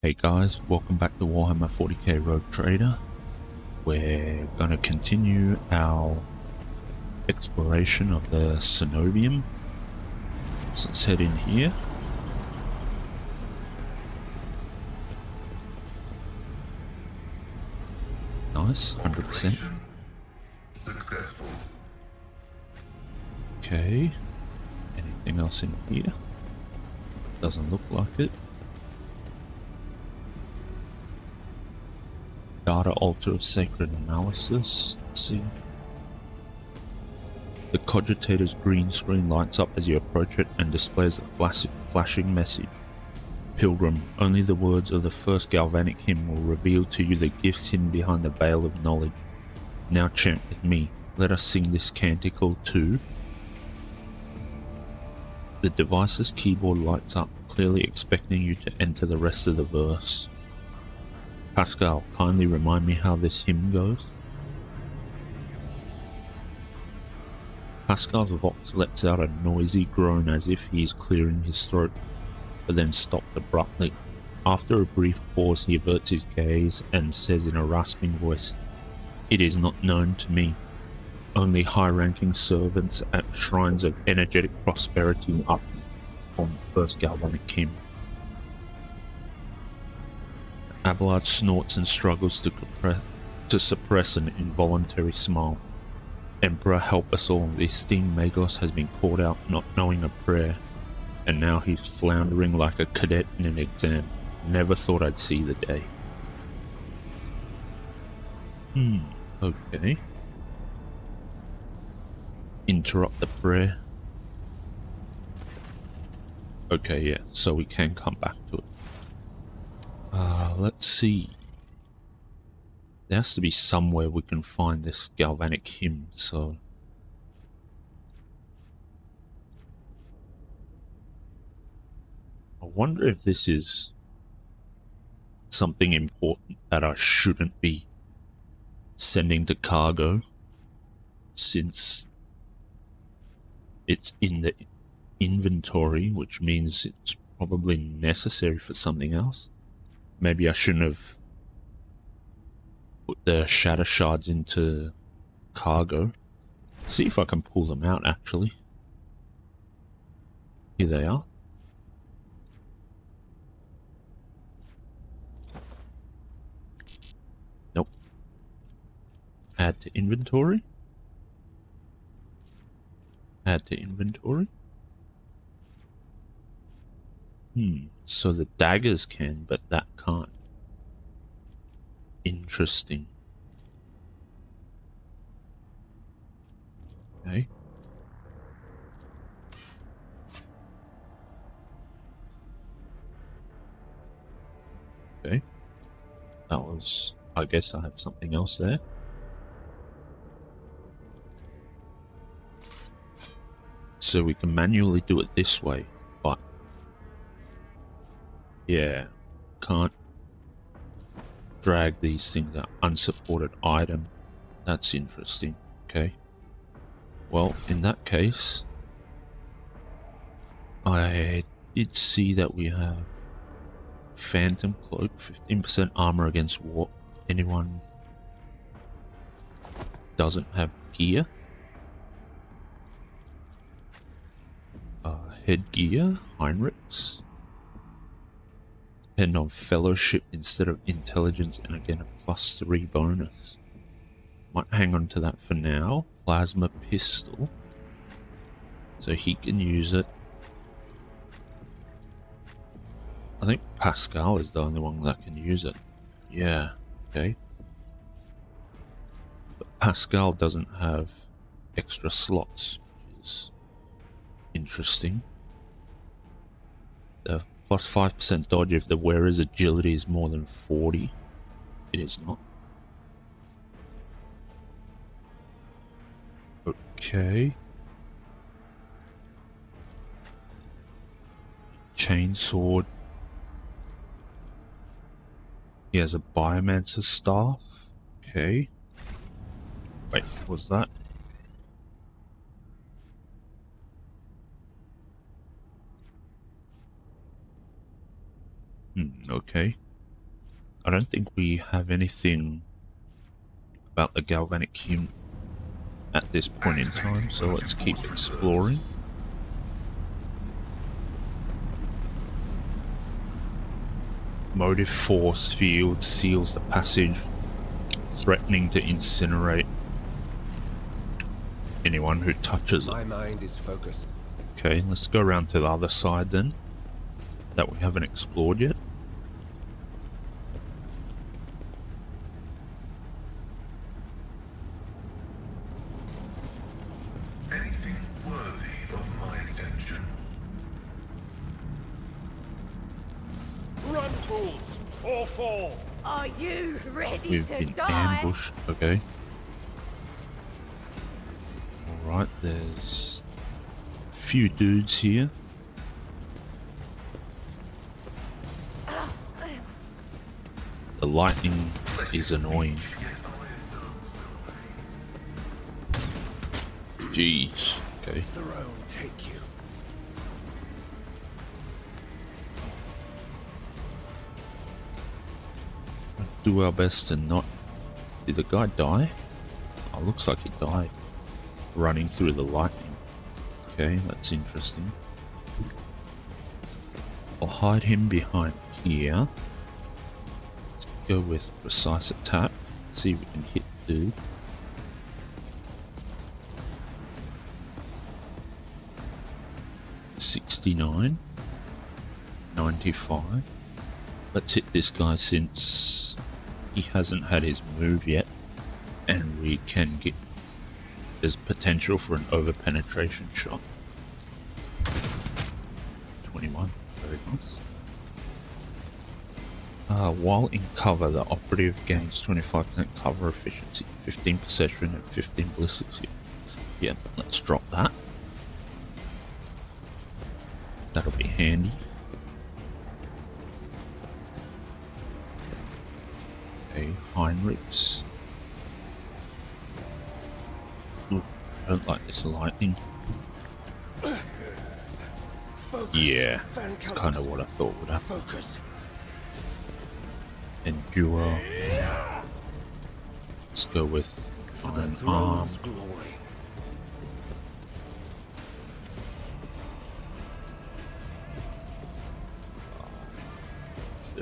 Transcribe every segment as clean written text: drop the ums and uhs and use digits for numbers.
Hey guys, welcome back to Warhammer 40k Rogue Trader. We're going to continue our exploration of the Cenobium. So let's head in here. Nice, 100%. Successful. Okay, anything else in here? Doesn't look like it. Data altar of sacred analysis. Let's see. The cogitator's green screen lights up as you approach it and displays a flashing message. Pilgrim, only the words of the first galvanic hymn will reveal to you the gifts hidden behind the veil of knowledge. Now chant with me. Let us sing this canticle too. The device's keyboard lights up, clearly expecting you to enter the rest of the verse. Pascal, kindly remind me how this hymn goes. Pascal's voice lets out a noisy groan as if he is clearing his throat, but then stopped abruptly. After a brief pause, he averts his gaze and says in a rasping voice, "It is not known to me. Only high-ranking servants at shrines of energetic prosperity up on the first galvanic hymn." Abelard snorts and struggles to suppress an involuntary smile. Emperor, help us all. The esteemed Magos has been caught out not knowing a prayer, and now he's floundering like a cadet in an exam. Never thought I'd see the day. Okay. Interrupt the prayer. Okay, yeah, so we can come back to it. Let's see. There has to be somewhere we can find this galvanic hymn, so... I wonder if this is something important that I shouldn't be sending to cargo, since it's in the inventory, which means it's probably necessary for something else. Maybe I shouldn't have put the shatter shards into cargo. See if I can pull them out, actually. Here they are. Nope. Add to inventory. Add to inventory. So the daggers can, but that can't. Interesting. Okay. Okay. That was... I guess I had something else there. So we can manually do it this way, but... yeah, can't drag these things out. Unsupported item. That's interesting. Okay. Well, in that case, I did see that we have Phantom Cloak, 15% armor against warp. Anyone doesn't have gear? Headgear, Heinrichs. Depend on fellowship instead of intelligence, and again a +3 bonus. Might hang on to that for now. Plasma pistol. So he can use it. I think Pascal is the only one that can use it. Yeah, okay. But Pascal doesn't have extra slots, which is interesting. The +5% dodge if the wearer's agility is more than 40. It is not. Okay. Chainsword. He has a Biomancer staff. Okay. Wait, what was that? Okay. I don't think we have anything about the galvanic hymn at this point in time, so let's keep exploring. Motive force field seals the passage, threatening to incinerate anyone who touches it. My mind is focused. Okay, let's go around to the other side then, that we haven't explored yet. Anything worthy of my attention? Run, fools, or fall. Are you ready We've to been die? ambushed, okay. Alright, there's a few dudes here. The lightning is annoying. Jeez, okay. Throne take you. Do our best to not... Did the guy die? Oh, looks like he died. Running through the lightning. Okay, that's interesting. I'll hide him behind here. Let's go with precise attack. See if we can hit the dude. $69. $95. Let's hit this guy since he hasn't had his move yet, and we can get... There's potential for an over-penetration shot. 21. Very nice. While in cover, the operative gains 25% cover efficiency, 15 perception, and 15 ballistics here. Yeah, let's drop that. That'll be handy. Okay, Heinrichs. Ooh, I don't like this lightning. Focus. Yeah, Van kind of what I thought would happen. Focus. Endure. Let's go with For the Iron throne's Arm. glory.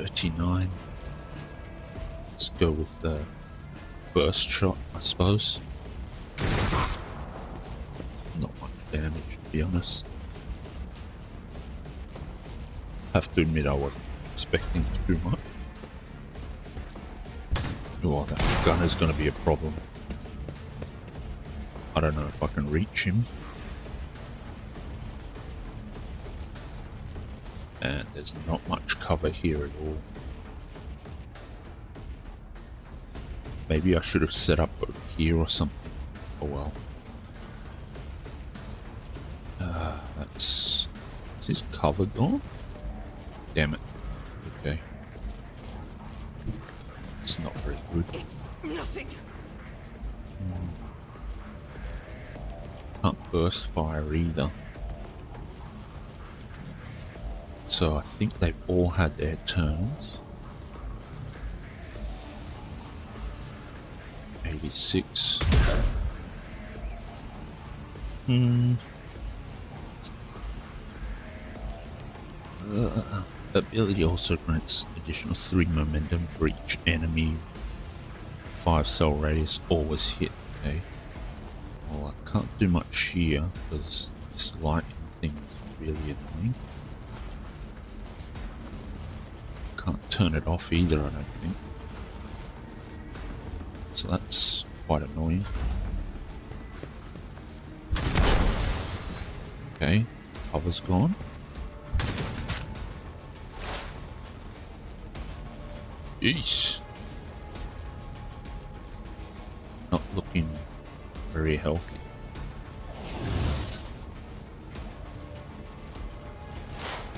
$39. Let's go with the burst shot, I suppose. Not much damage, to be honest. Have to admit I wasn't expecting too much. Oh, that gun is going to be a problem. I don't know if I can reach him. And there's not much cover here at all. Maybe I should have set up over here or something. Oh well. That's... Is his cover gone? Damn it. Okay. It's not very good. It's nothing. Can't burst fire either. So I think they've all had their turns. 86. Ability also grants additional 3 momentum for each enemy. 5 cell radius, always hit. Okay. Well, I can't do much here because this lightning thing is really annoying. Can't turn it off either, I don't think. So that's quite annoying. Okay, cover's gone. Yeesh. Not looking very healthy.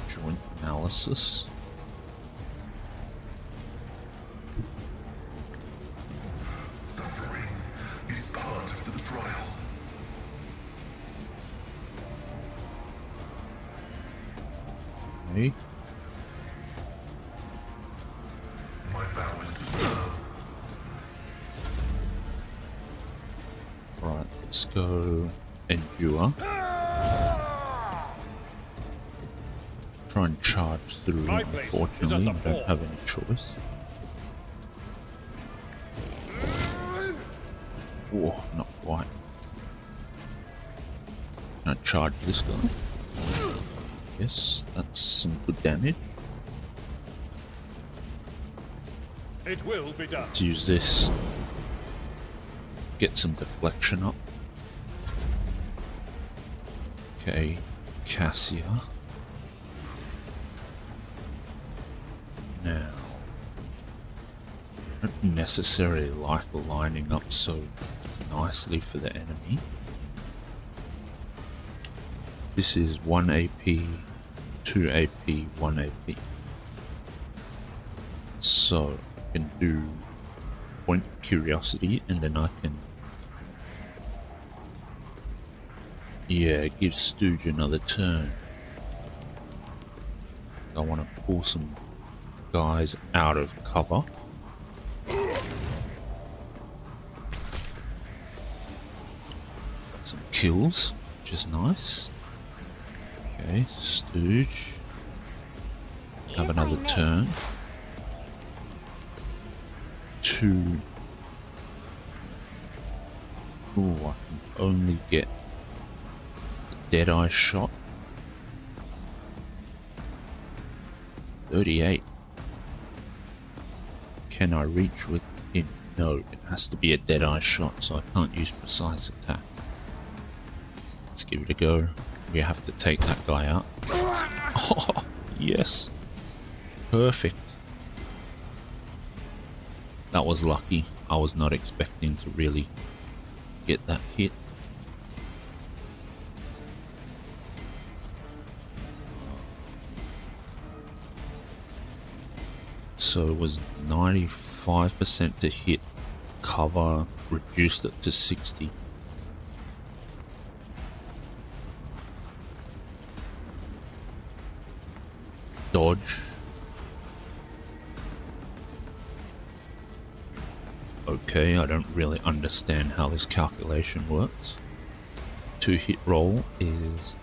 Joint analysis. Suffering is part of the trial. Okay. My vow let's go endure. Try and charge through. My place is at Unfortunately, the I don't fort. have any choice. Oh, not quite. Can I charge this guy? Yes, that's some good damage. It will be done. Let's use this. Get some deflection up. Okay, Cassia. Now, I don't necessarily like lining up so nicely for the enemy. This is 1 AP, 2 AP, 1 AP. So I can do Point of Curiosity, and then I can, yeah, give Stooge another turn. I want to pull some guys out of cover. Some kills, which is nice. Okay, Stooge. Have another turn. 2. Ooh, I can only get the Deadeye shot. 38. Can I reach with him? No, it has to be a Deadeye shot, so I can't use precise attack. Let's give it a go. We have to take that guy out. Oh, yes. Perfect. That was lucky. I was not expecting to really get that hit. So it was 95% to hit, cover, reduced it to 60. Dodge. Okay, I don't really understand how this calculation works. 2 hit roll is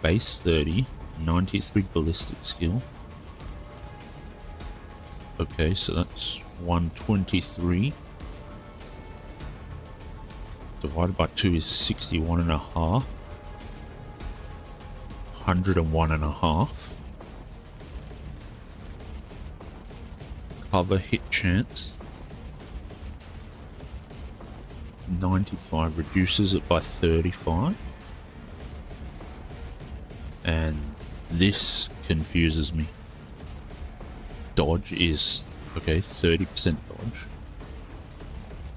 base 30, 93 ballistic skill. Okay, so that's 123. Divided by 2 is 61 and a half. 101 and a half. Cover hit chance. 95 reduces it by 35. And this confuses me. Dodge is, okay, 30% dodge.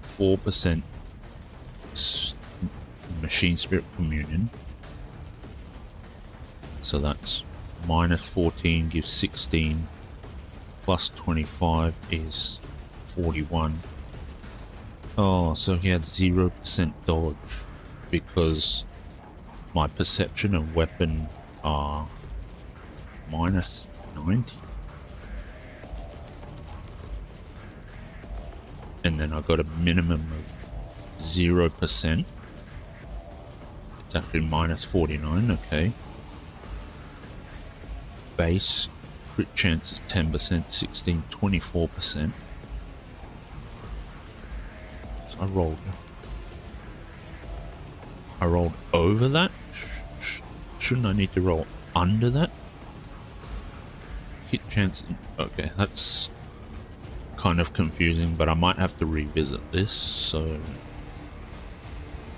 4% machine spirit communion. So that's minus 14 gives 16. Plus 25 is 41. Oh, so he had 0% dodge because my perception and weapon are minus 90. And then I got a minimum of 0%. It's actually minus 49, okay. Base crit chance is 10%, 16, 24%. So I rolled over that? Shouldn't I need to roll under that? Hit chance, okay, that's kind of confusing, but I might have to revisit this so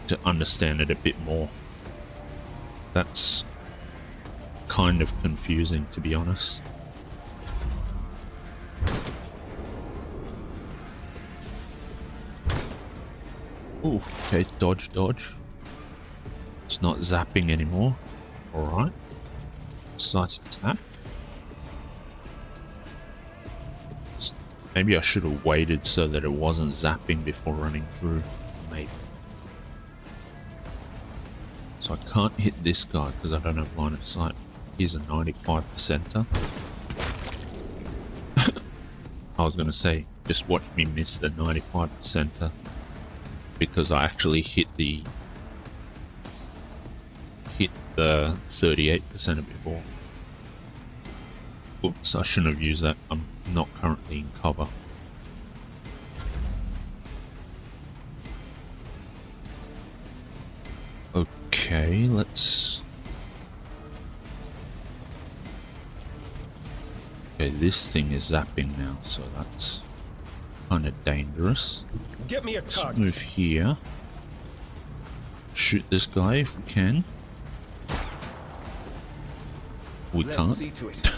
to understand it a bit more. That's kind of confusing, to be honest. Ooh, okay, dodge, dodge. It's not zapping anymore. Alright. Precise attack. Maybe I should have waited so that it wasn't zapping before running through. Maybe. So I can't hit this guy because I don't have line of sight. He's a 95%er. I was going to say, just watch me miss the 95%er because I actually hit the the 38% before. Oops, I shouldn't have used that. I'm not currently in cover. Okay, let's... Okay, this thing is zapping now, so that's kind of dangerous. Get me a Let's target. move here. Shoot this guy if we can. We Let's can't. see to it.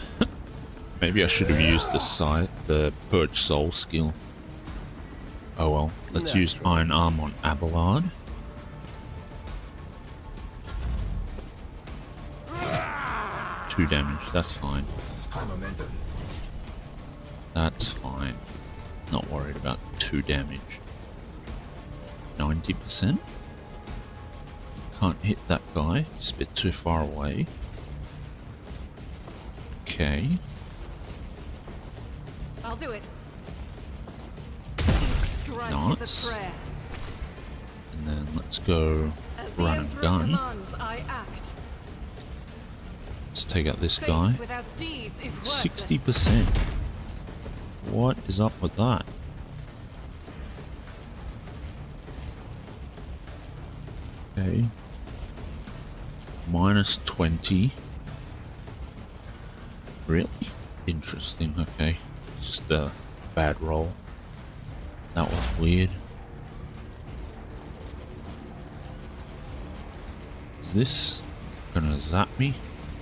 Maybe I should have used the Purge Soul skill. Oh well. Let's use Iron Arm on Abelard. Two damage, that's fine. High momentum. That's fine. Not worried about 2 damage. 90%? Can't hit that guy. It's a bit too far away. Okay. I'll do it. Each strike is Nice. a prayer. And then let's go As the run and Emperor gun. commands, I act. Let's take out this Faith guy. without deeds is worthless. 60%. What is up with that? Okay. Minus 20. Really? Interesting, okay. It's just a bad roll. That was weird. Is this gonna zap me?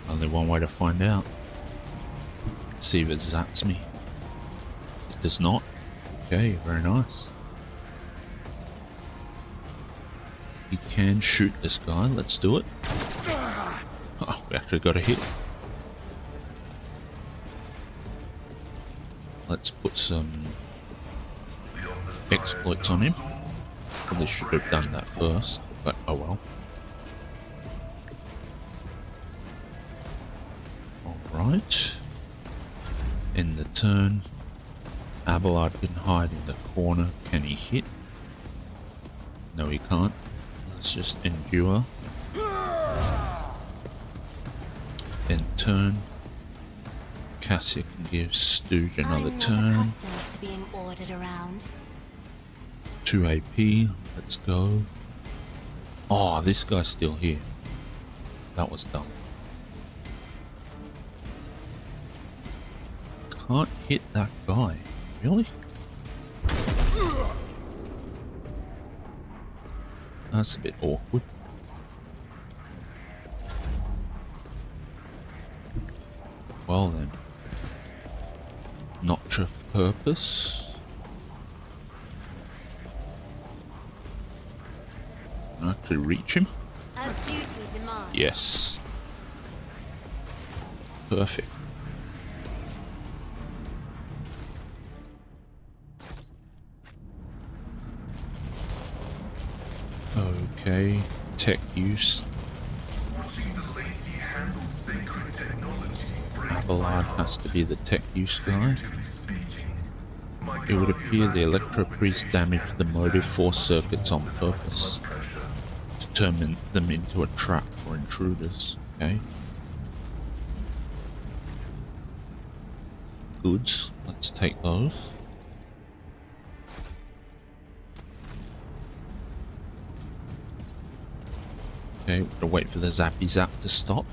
Only one way to find out. See if it zaps me. It does not. Okay, very nice. You can shoot this guy. Let's do it. Oh, we actually got a hit. Let's put some exploits on him. Probably should have done that first, but oh well. Alright. In the turn, Abelard can hide in the corner. Can he hit? No, he can't. Let's just endure. Then turn. Cassia can give Stooge another turn. accustomed to being ordered around. 2 AP. Let's go. Oh, this guy's still here. That was dumb. Can't hit that guy. Really? That's a bit awkward. Well then. Notch of purpose. Can I actually reach him? As duty demands. Yes. Perfect. Okay, tech use. Watching the lazy handle sacred technology breaks Abelard my has heart. to be the tech use guy. Figuratively speaking, my It would guardian appear the master Electro Priest damaged the motive force circuits on purpose blood pressure. to turn them into a trap for intruders. Okay. Goods. Let's take those. Okay, we've got to wait for the zappy zap to stop.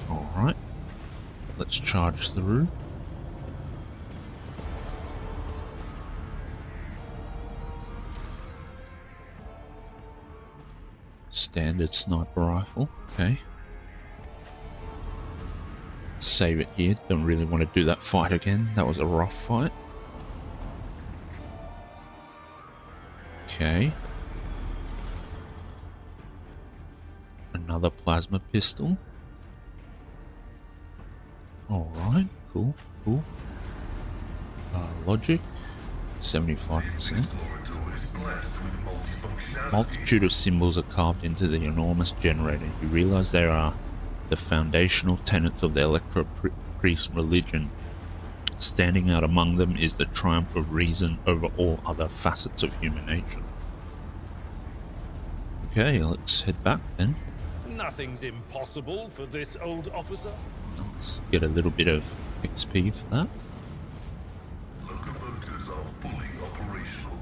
Alright. Let's charge through. Standard sniper rifle. Okay. Save it here. Don't really want to do that fight again. That was a rough fight. Okay. Another plasma pistol. Alright, cool, cool. Logic, 75%. Explorator is blessed with multifunctionality. Multitude of symbols are carved into the enormous generator. You realize there are the foundational tenets of the Electro Priest religion. Standing out among them is the triumph of reason over all other facets of human nature. Okay, let's head back then. Nothing's impossible for this old officer. Nice. Get a little bit of XP for that. Locomotives are fully operational.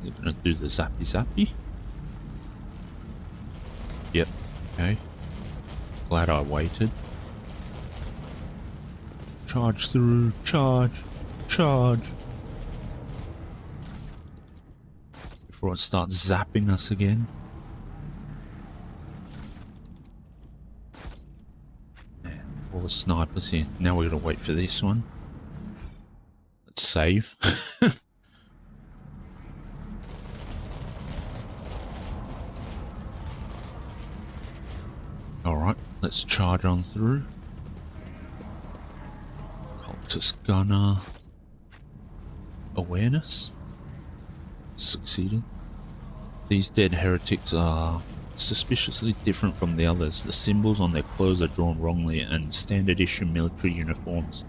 Is it going to do the zappy zappy? Yep. Okay. Glad I waited. Charge through. Charge. Charge. Before it starts zapping us again. Man, all the snipers here. Now we're going to wait for this one. Let's save. Alright, let's charge on through. Cultist gunner. Awareness. Succeeded. These dead heretics are suspiciously different from the others. The symbols on their clothes are drawn wrongly, and standard issue military uniforms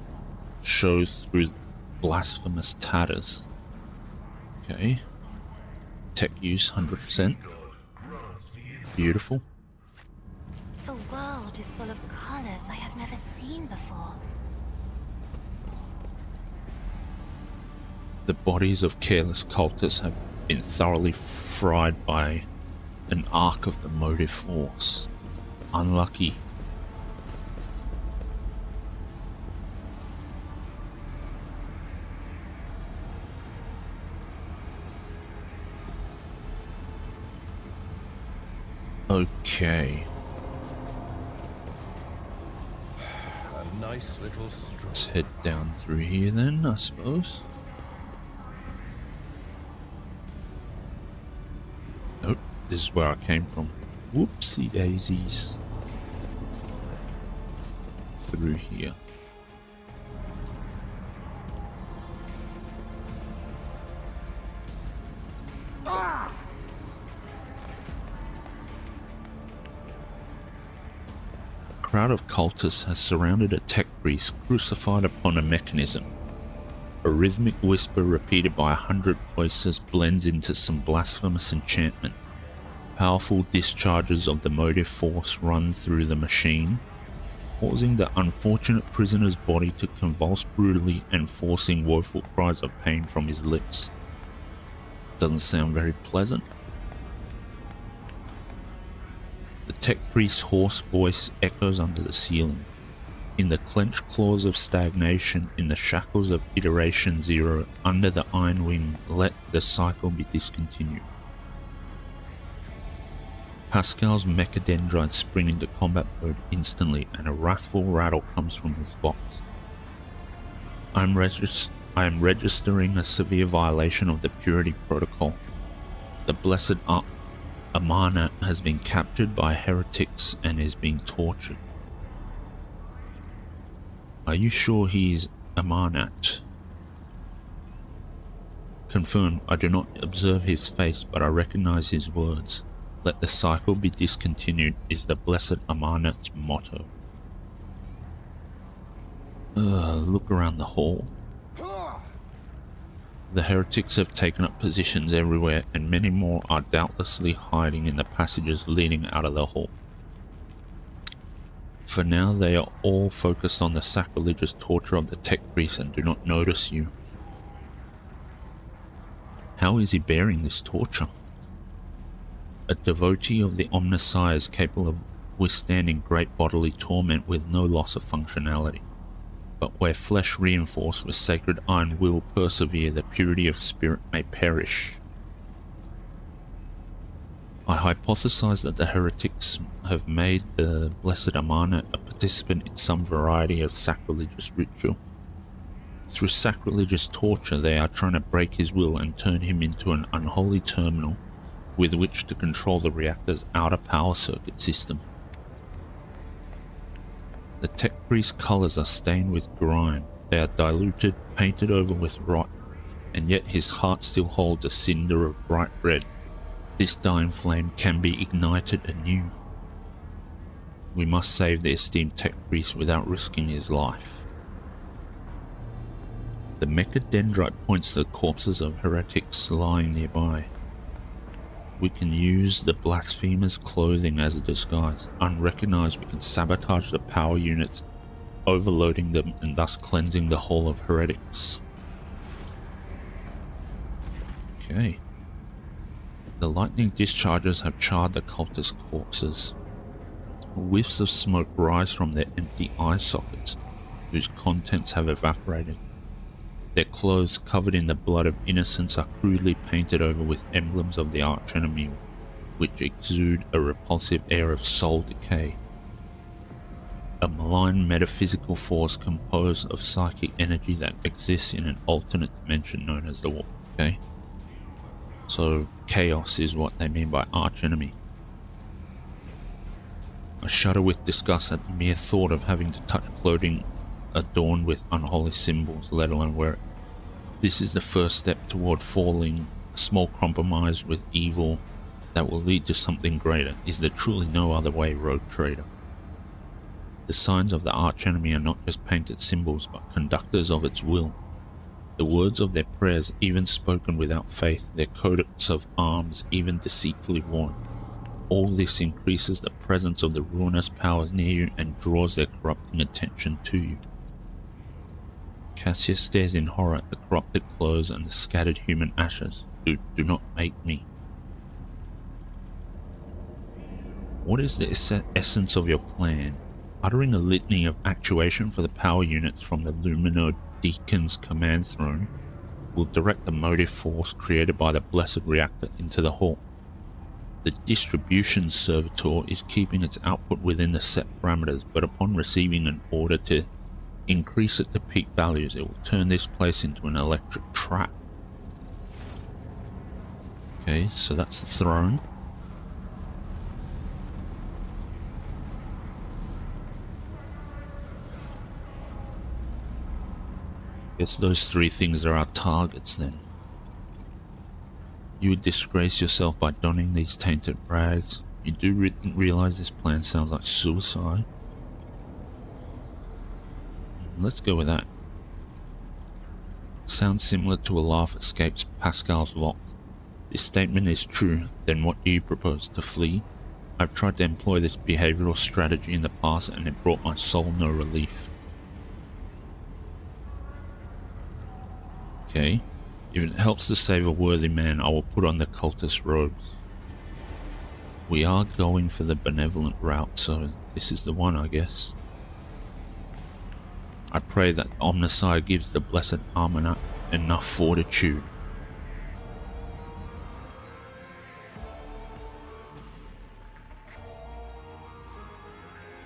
show through blasphemous tatters. Okay. Tech use 100%. Beautiful. The world is full of colors I have never seen before. The bodies of careless cultists have been thoroughly fried by an arc of the motive force. Unlucky. Okay. A nice little stroll. Let's head down through here then, I suppose. Nope, this is where I came from. Whoopsie daisies. Through here. A crowd of cultists has surrounded a tech priest crucified upon a mechanism. A rhythmic whisper repeated by 100 voices blends into some blasphemous enchantment. Powerful discharges of the motive force run through the machine, causing the unfortunate prisoner's body to convulse brutally and forcing woeful cries of pain from his lips. Doesn't sound very pleasant. The tech priest's hoarse voice echoes under the ceiling. In the clenched claws of stagnation, in the shackles of iteration zero, under the iron wing, let the cycle be discontinued. Pascal's mechadendrites spring into combat mode instantly, and a wrathful rattle comes from his box. I am registering a severe violation of the purity protocol. The blessed Amarnat has been captured by heretics and is being tortured. Are you sure he's Amarnat? Confirmed. I do not observe his face, but I recognize his words. Let the cycle be discontinued is the blessed Amarnat's motto. Look around the hall. The heretics have taken up positions everywhere, and many more are doubtlessly hiding in the passages leading out of the hall. For now, they are all focused on the sacrilegious torture of the tech priest and do not notice you. How is he bearing this torture? A devotee of the Omnissiah is capable of withstanding great bodily torment with no loss of functionality. But where flesh reinforced with sacred iron will persevere, the purity of spirit may perish. I hypothesize that the heretics have made the blessed Amarnat a participant in some variety of sacrilegious ritual. Through sacrilegious torture, they are trying to break his will and turn him into an unholy terminal with which to control the reactor's outer power circuit system. The tech priest's colors are stained with grime. They are diluted, painted over with rot, and yet his heart still holds a cinder of bright red. This dying flame can be ignited anew. We must save the esteemed tech priest without risking his life. The mechadendrite points to the corpses of heretics lying nearby. We can use the blasphemer's clothing as a disguise. Unrecognized, we can sabotage the power units, overloading them and thus cleansing the whole of heretics. Okay. The lightning discharges have charred the cultist corpses. Whiffs of smoke rise from their empty eye sockets, whose contents have evaporated. Their clothes, covered in the blood of innocents, are crudely painted over with emblems of the archenemy, which exude a repulsive air of soul decay. A malign metaphysical force composed of psychic energy that exists in an alternate dimension known as the War. Okay? So, chaos is what they mean by archenemy. I shudder with disgust at the mere thought of having to touch clothing adorned with unholy symbols, let alone wear it. This is the first step toward falling, a small compromise with evil that will lead to something greater. Is there truly no other way, rogue trader? The signs of the archenemy are not just painted symbols, but conductors of its will. The words of their prayers, even spoken without faith, their coats of arms, even deceitfully worn. All this increases the presence of the ruinous powers near you and draws their corrupting attention to you. Cassius stares in horror at the corrupted clothes and the scattered human ashes. Do not make me. What is the essence of your plan? Uttering a litany of actuation for the power units from the Lumino Deacon's command throne will direct the motive force created by the blessed reactor into the hall. The distribution servitor is keeping its output within the set parameters, but upon receiving an order to increase it to peak values, it will turn this place into an electric trap. Okay, so that's the throne. Guess those three things are our targets then. You would disgrace yourself by donning these tainted rags. You do realize this plan sounds like suicide. Let's go with that. Sounds similar to a laugh escapes Pascal's lock. This statement is true, then what do you propose? To flee? I've tried to employ this behavioral strategy in the past and it brought my soul no relief. Okay, if it helps to save a worthy man, I will put on the cultist robes. We are going for the benevolent route, so this is the one, I guess. I pray that Omnissiah gives the blessed Armana enough fortitude.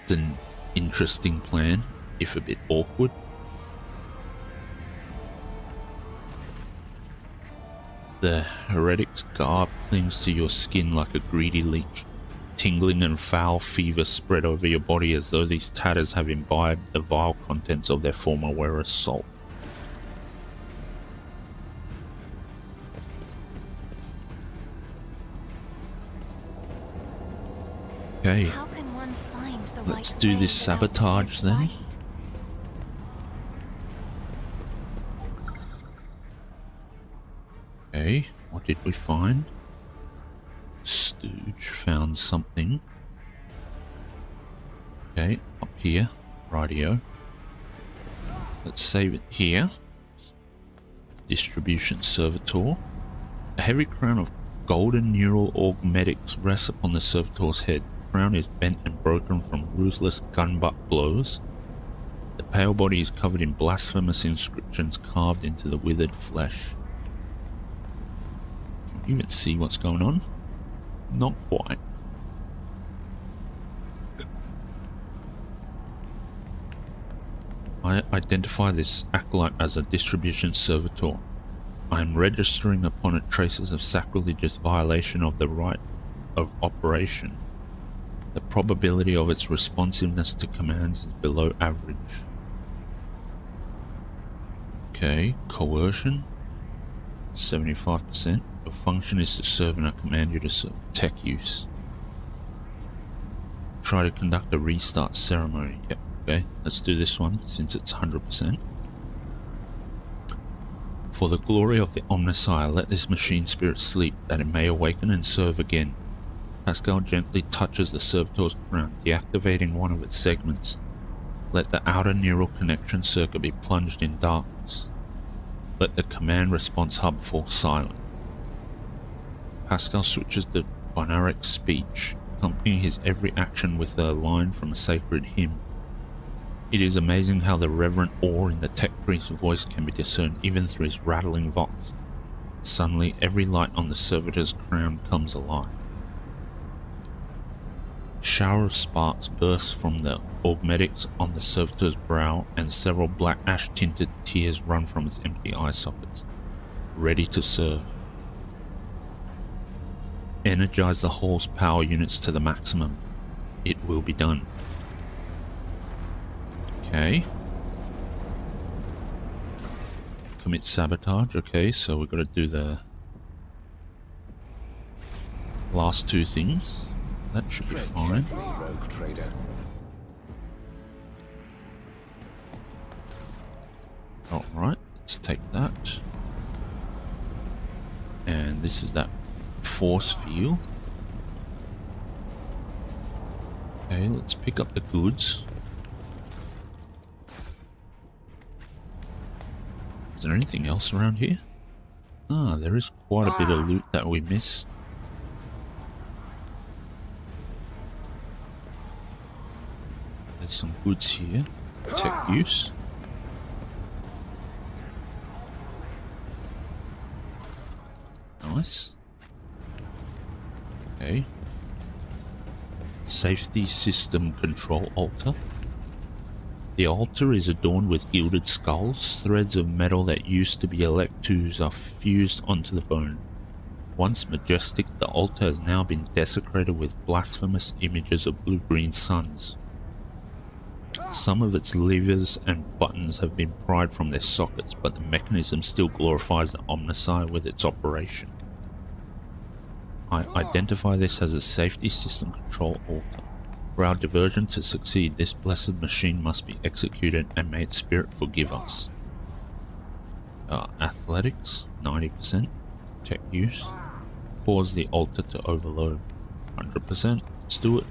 It's an interesting plan, if a bit awkward. The heretic's garb clings to your skin like a greedy leech. Tingling and foul fever spread over your body as though these tatters have imbibed the vile contents of their former wearer's soul. Okay, How can one find the let's right do way this without sabotage then. misguided? Okay, what did we find? Stooge found something. Okay, up here, rightio. Let's save it here. Distribution servitor. A heavy crown of golden neural augmetics rests upon the servitor's head. The crown is bent and broken from ruthless gunbutt blows. The pale body is covered in blasphemous inscriptions carved into the withered flesh. Can you even see what's going on? Not quite. I identify this acolyte as a distribution servitor. I am registering upon it traces of sacrilegious violation of the right of operation. The probability of its responsiveness to commands is below average. Okay, coercion, 75%. Your function is to serve and I command you to serve. Tech use. Try to conduct a restart ceremony. Yep, okay, let's do this one since it's 100%. For the glory of the Omnissiah, let this machine spirit sleep, that it may awaken and serve again. Pascal gently touches the servitor's crown, deactivating one of its segments. Let the outer neural connection circuit be plunged in darkness. Let the command response hub fall silent. Pascal switches to binaric speech, accompanying his every action with a line from a sacred hymn. It is amazing how the reverent awe in the tech priest's voice can be discerned even through his rattling vox. Suddenly, every light on the servitor's crown comes alive. A shower of sparks bursts from the augmetics on the servitor's brow, and several black ash-tinted tears run from its empty eye sockets, ready to serve. Energize the hall's power units to the maximum. It will be done. Okay. Commit sabotage. Okay, so we've got to do the last two things. That should be fine. Rogue trader. Alright, let's take that. And this is that force field. Okay, let's pick up the goods. Is there anything else around here? Ah, there is quite a bit of loot that we missed. There's some goods here. Tech use. Nice. Okay. Safety system control altar. The altar is adorned with gilded skulls. Threads of metal that used to be electus are fused onto the bone. Once majestic, the altar has now been desecrated with blasphemous images of blue-green suns. Some of its levers and buttons have been pried from their sockets, but the mechanism still glorifies the Omnissiah with its operation. I identify this as a safety system control altar. For our diversion to succeed, this blessed machine must be executed, and may its spirit forgive us. Athletics, 90%. Tech use. Cause the altar to overload, 100%. Let's do it.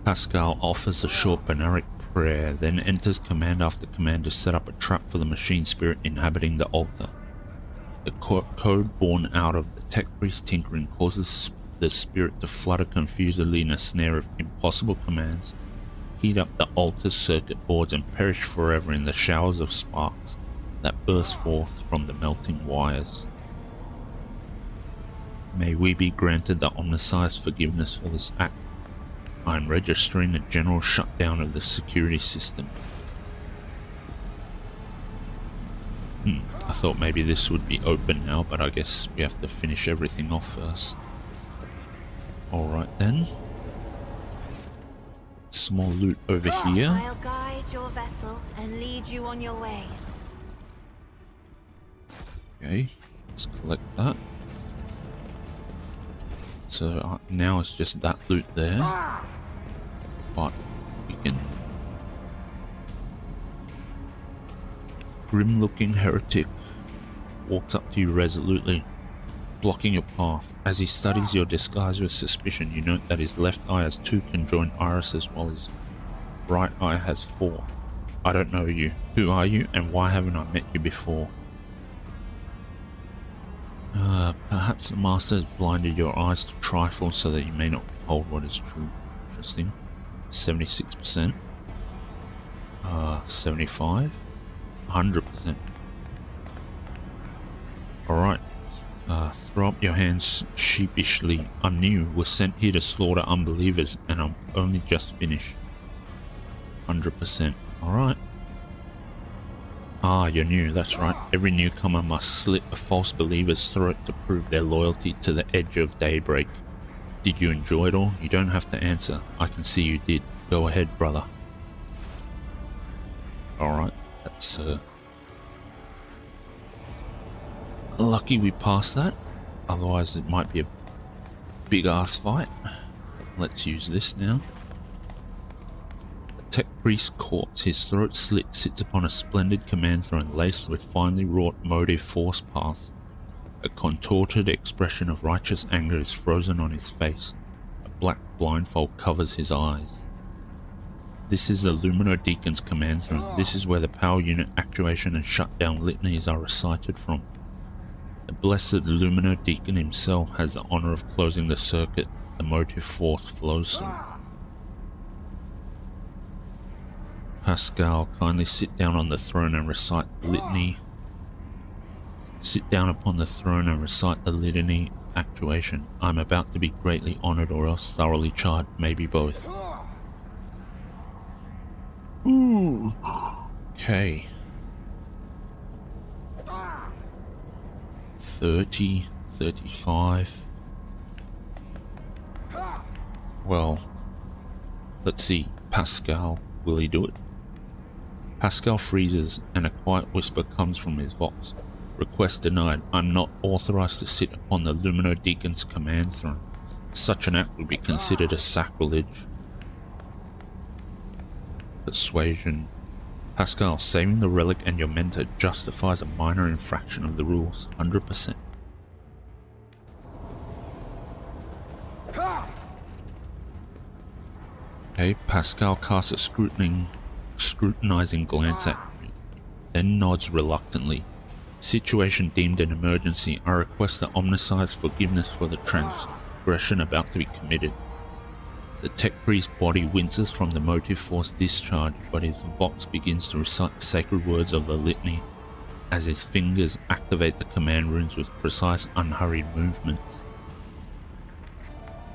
Pascal offers a short binaric prayer, then enters command after command to set up a trap for the machine spirit inhabiting the altar. The code born out of the tech priest tinkering causes the spirit to flutter confusedly in a snare of impossible commands, heat up the altar's circuit boards, and perish forever in the showers of sparks that burst forth from the melting wires. May we be granted the Omnissiah's forgiveness for this act. I am registering a general shutdown of the security system. I thought maybe this would be open now, but I guess we have to finish everything off first. Alright then. Small loot over here. I'll guide your vessel and lead you on your way. Okay, let's collect that. So now it's just that loot there. But we can... Grim-looking heretic walks up to you resolutely, blocking your path. As he studies your disguise with suspicion, you note that his left eye has 2 conjoined irises while his right eye has 4. I don't know you. Who are you, and why haven't I met you before? Perhaps the master has blinded your eyes to trifle so that you may not behold what is true. Interesting. 76%. 75. 100%. Alright. Throw up your hands sheepishly. I'm new. Was sent here to slaughter unbelievers, and I'm only just finished. 100%. Alright. Ah, you're new, that's right. Every newcomer must slit a false believer's throat to prove their loyalty to the edge of daybreak. Did you enjoy it all? You don't have to answer. I can see you did. Go ahead, brother. Alright, that's lucky we passed that. Otherwise it might be a big ass fight. Let's use this now. tech priest's corpse, his throat slit, sits upon a splendid command throne laced with finely wrought motive force paths. A contorted expression of righteous anger is frozen on his face. A black blindfold covers his eyes. This is the Lumino Deacon's command throne. This is where the power unit activation and shutdown litanies are recited from. The blessed Lumino Deacon himself has the honor of closing the circuit. The motive force flows through. Pascal, kindly sit down on the throne and recite the litany. Sit down upon the throne and recite the litany actuation. I'm about to be greatly honored or else thoroughly charged, maybe both. Ooh. Okay. 30, 35. Well, let's see. Pascal, will he do it? Pascal freezes and a quiet whisper comes from his vox. Request denied. I'm not authorized to sit upon the Lumino Deacon's command throne. Such an act would be considered a sacrilege. Persuasion. Pascal, saving the relic and your mentor justifies a minor infraction of the rules. 100%. Okay, Pascal casts a scrutinizing glance at me, then nods reluctantly. Situation deemed an emergency. I request the Omnisci's forgiveness for the transgression about to be committed. The tech priest's body winces from the motive force discharge, but his vox begins to recite the sacred words of the litany as his fingers activate the command runes with precise, unhurried movements.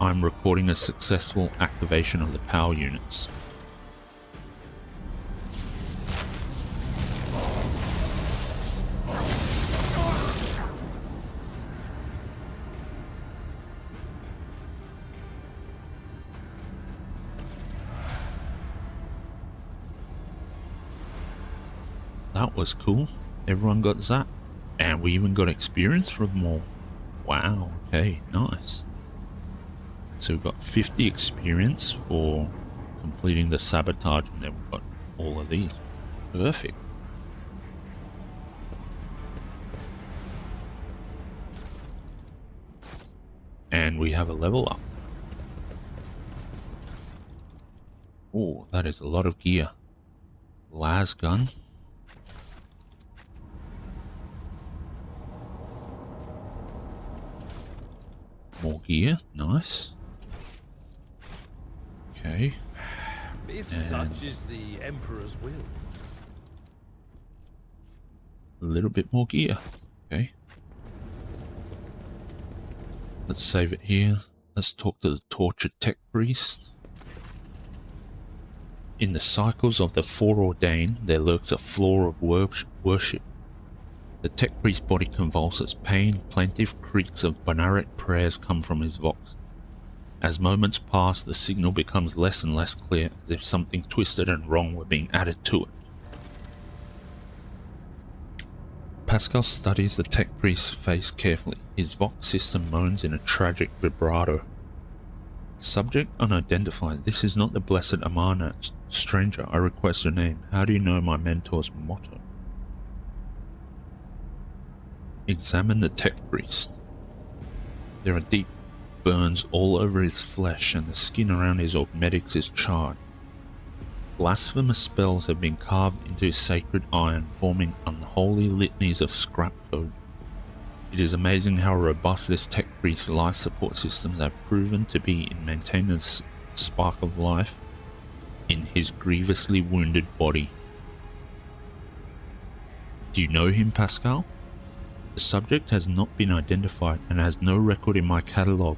I'm recording a successful activation of the power units. That was cool. Everyone got zapped. And we even got experience from more. Wow, okay, nice. So we've got 50 experience for completing the sabotage, and then we've got all of these. Perfect. And we have a level up. Oh, that is a lot of gear. Las gun. More gear, nice. Okay. If And such is the Emperor's will. a little bit more gear. Okay. Let's save it here. Let's talk to the tortured tech priest. In the cycles of the foreordained, there lurks a flaw of worship. The tech priest's body convulses. Pain, plaintive creaks of Bonaric prayers come from his vox. As moments pass, the signal becomes less and less clear, as if something twisted and wrong were being added to it. Pascal studies the tech priest's face carefully. His vox system moans in a tragic vibrato. Subject unidentified. This is not the blessed Amana. Stranger, I request your name. How do you know my mentor's motto? Examine the tech priest. There are deep burns all over his flesh, and the skin around his augmetics is charred. Blasphemous spells have been carved into his sacred iron, forming unholy litanies of scrap code. It is amazing how robust this tech priest's life support systems have proven to be in maintaining the spark of life in his grievously wounded body. Do you know him, Pascal? The subject has not been identified and has no record in my catalogue.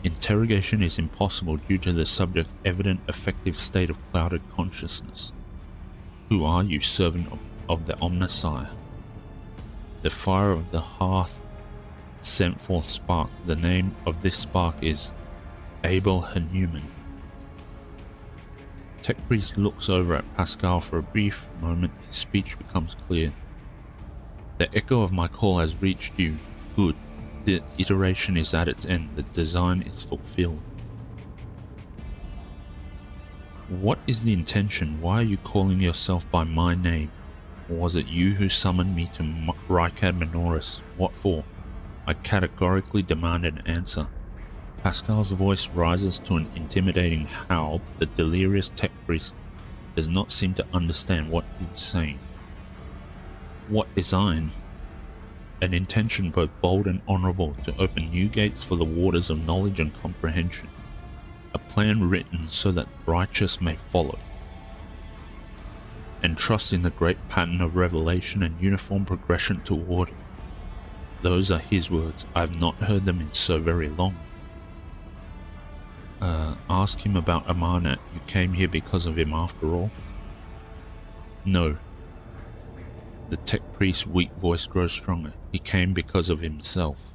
Interrogation is impossible due to the subject's evident affective state of clouded consciousness. Who are you, servant of the Omnici? The fire of the hearth sent forth spark. The name of this spark is Abel Hanuman. Tech priest looks over at Pascal for a brief moment. His speech becomes clear. The echo of my call has reached you. Good. The iteration is at its end. The design is fulfilled. What is the intention? Why are you calling yourself by my name? Or was it you who summoned me to Rykad Minoris? What for? I categorically demand an answer. Pascal's voice rises to an intimidating howl. The delirious tech priest does not seem to understand what he's saying. What design? An intention both bold and honorable to open new gates for the waters of knowledge and comprehension. A plan written so that the righteous may follow. And trust in the great pattern of revelation and uniform progression toward it. Those are his words. I have not heard them in so very long. Ask him about Amarnat. You came here because of him after all? No. The tech priest's weak voice grows stronger. He came because of himself.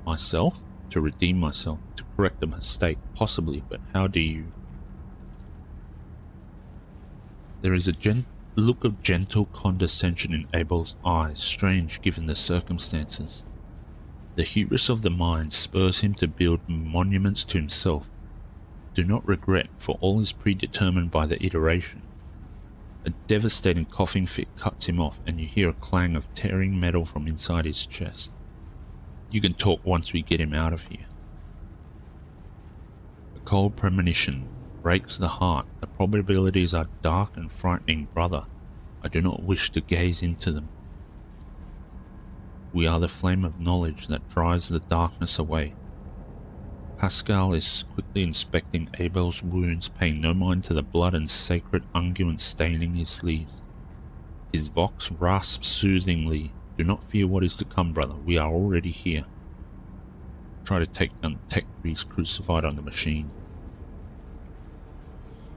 Myself? To redeem myself, to correct a mistake, possibly, but how do you? There is a look of gentle condescension in Abel's eyes, strange given the circumstances. The hubris of the mind spurs him to build monuments to himself. Do not regret, for all is predetermined by the iteration. A devastating coughing fit cuts him off, and you hear a clang of tearing metal from inside his chest. You can talk once we get him out of here. A cold premonition breaks the heart. The probabilities are dark and frightening, brother. I do not wish to gaze into them. We are the flame of knowledge that drives the darkness away. Pascal is quickly inspecting Abel's wounds, paying no mind to the blood and sacred unguent staining his sleeves. His vox rasps soothingly. Do not fear what is to come, brother. We are already here. Try to take down the tech priest crucified on the machine.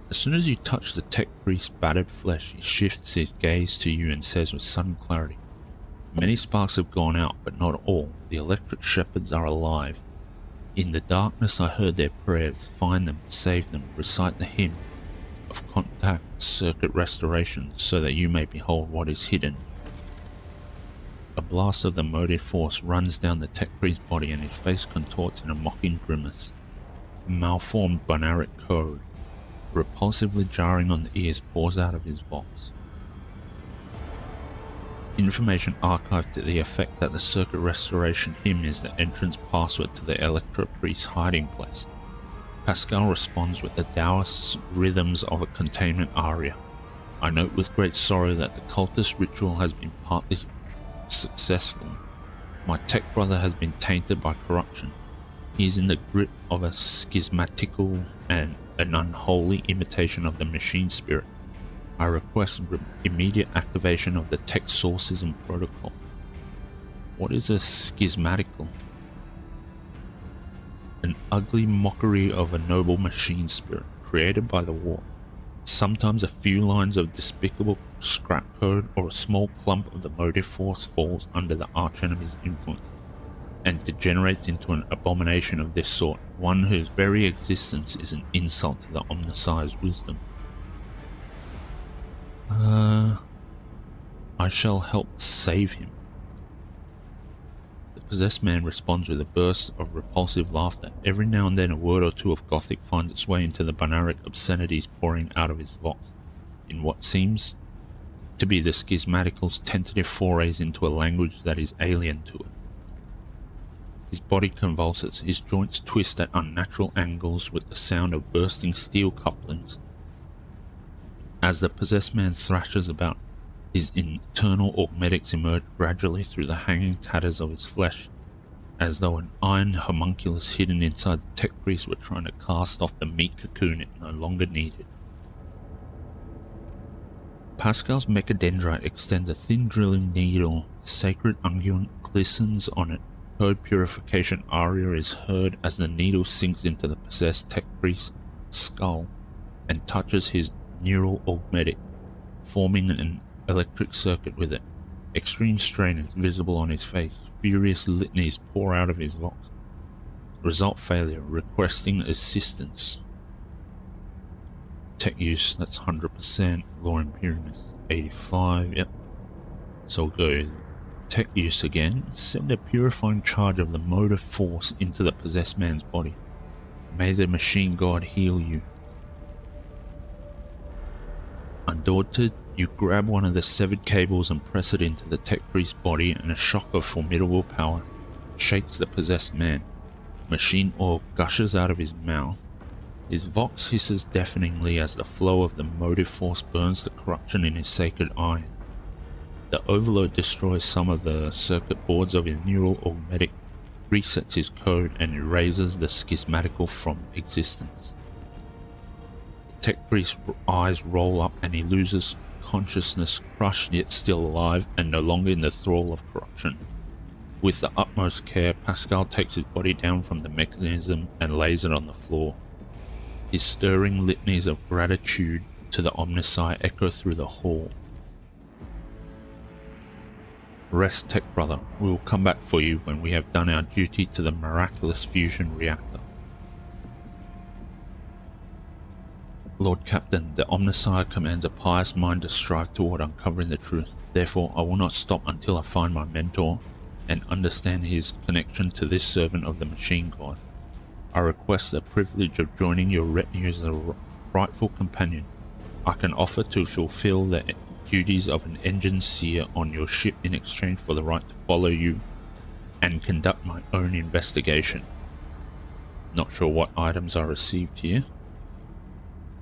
As soon as you touch the tech priest's battered flesh, he shifts his gaze to you and says with sudden clarity, many sparks have gone out, but not all. The electric shepherds are alive. In the darkness I heard their prayers. Find them, save them, recite the hymn of contact circuit restoration so that you may behold what is hidden. A blast of the motive force runs down the tech priest's body and his face contorts in a mocking grimace. A malformed binaric code, repulsively jarring on the ears, pours out of his vox. Information archived to the effect that the circuit restoration hymn is the entrance password to the Electro Priest's hiding place. Pascal responds with the Taoist rhythms of a containment aria. I note with great sorrow that the cultist ritual has been partly successful. My tech brother has been tainted by corruption. He is in the grip of a schismatical and an unholy imitation of the machine spirit. I request immediate activation of the tech sources and protocol. What is a schismatical? An ugly mockery of a noble machine spirit created by the war. Sometimes a few lines of despicable scrap code or a small clump of the motive force falls under the archenemy's influence and degenerates into an abomination of this sort, one whose very existence is an insult to the Omnisci's wisdom. I shall help save him. The possessed man responds with a burst of repulsive laughter. Every now and then a word or two of Gothic finds its way into the binaric obscenities pouring out of his vox, in what seems to be the schismatical's tentative forays into a language that is alien to it. His body convulses, his joints twist at unnatural angles with the sound of bursting steel couplings. As the possessed man thrashes about, his internal augmetics emerge gradually through the hanging tatters of his flesh, as though an iron homunculus hidden inside the tech priest were trying to cast off the meat cocoon it no longer needed. Pascal's mechadendrite extends a thin drilling needle. Sacred unguent glistens on it. Code purification aria is heard as the needle sinks into the possessed tech priest's skull and touches his neural augmetic, forming an electric circuit with it. Extreme strain is visible on his face. Furious litanies pour out of his vox. Result failure. Requesting assistance. Tech use, that's 100%. Law Imperium 85, yep. So we'll go tech use again. Send a purifying charge of the motive force into the possessed man's body. May the machine god heal you. Undaunted, you grab one of the severed cables and press it into the tech priest's body, and a shock of formidable power shakes the possessed man. Machine oil gushes out of his mouth. His vox hisses deafeningly as the flow of the motive force burns the corruption in his sacred iron. The overload destroys some of the circuit boards of his neural augmetic, resets his code, and erases the schismatical from existence. The tech priest's eyes roll up and he loses consciousness, crushed yet still alive and no longer in the thrall of corruption. With the utmost care, Pascal takes his body down from the mechanism and lays it on the floor. His stirring litanies of gratitude to the Omnissiah echo through the hall. Rest, Tech Brother. We will come back for you when we have done our duty to the miraculous fusion reactor. Lord Captain, the Omnissiah commands a pious mind to strive toward uncovering the truth. Therefore, I will not stop until I find my mentor and understand his connection to this servant of the machine god. I request the privilege of joining your retinue as a rightful companion. I can offer to fulfill the duties of an engine seer on your ship in exchange for the right to follow you and conduct my own investigation. Not sure what items are received here.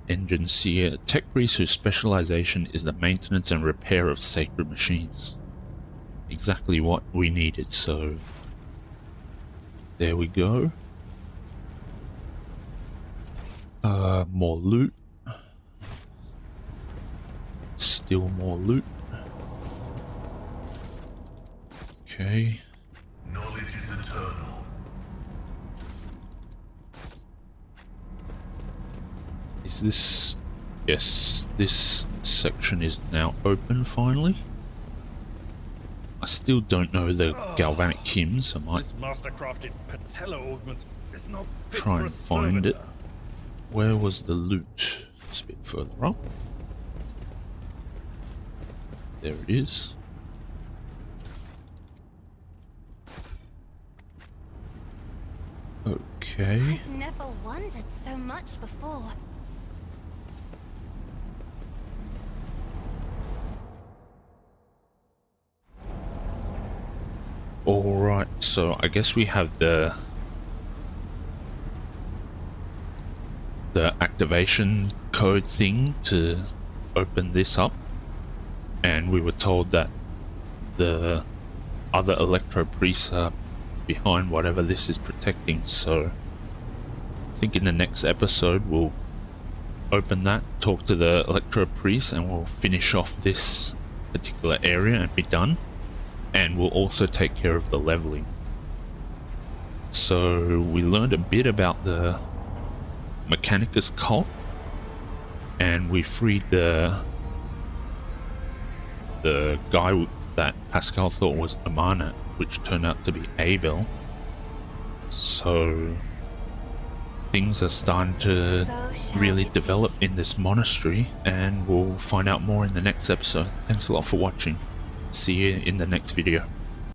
Engine seer, tech priest whose specialization is the maintenance and repair of sacred machines. Exactly what we needed, so there we go. More loot. Still more loot. Okay. Knowledge is eternal. Is this... Yes, this section is now open finally. I still don't know the galvanic hymns. I might This master-crafted patella augment is not fit try for and a find it. servitor. Where was the loot? It's a bit further up. There it is. Okay. I've never wondered so much before. Alright, so I guess we have the activation code thing to open this up, and we were told that the other electro priests are behind whatever this is protecting, so I think in the next episode we'll open that, talk to the electro priests, and we'll finish off this particular area and be done. And we'll also take care of the leveling. So we learned a bit about the Mechanicus cult, and we freed the guy that Pascal thought was Amana, which turned out to be Abel. So things are starting to really develop in this monastery, and we'll find out more in the next episode. Thanks a lot for watching. See you in the next video.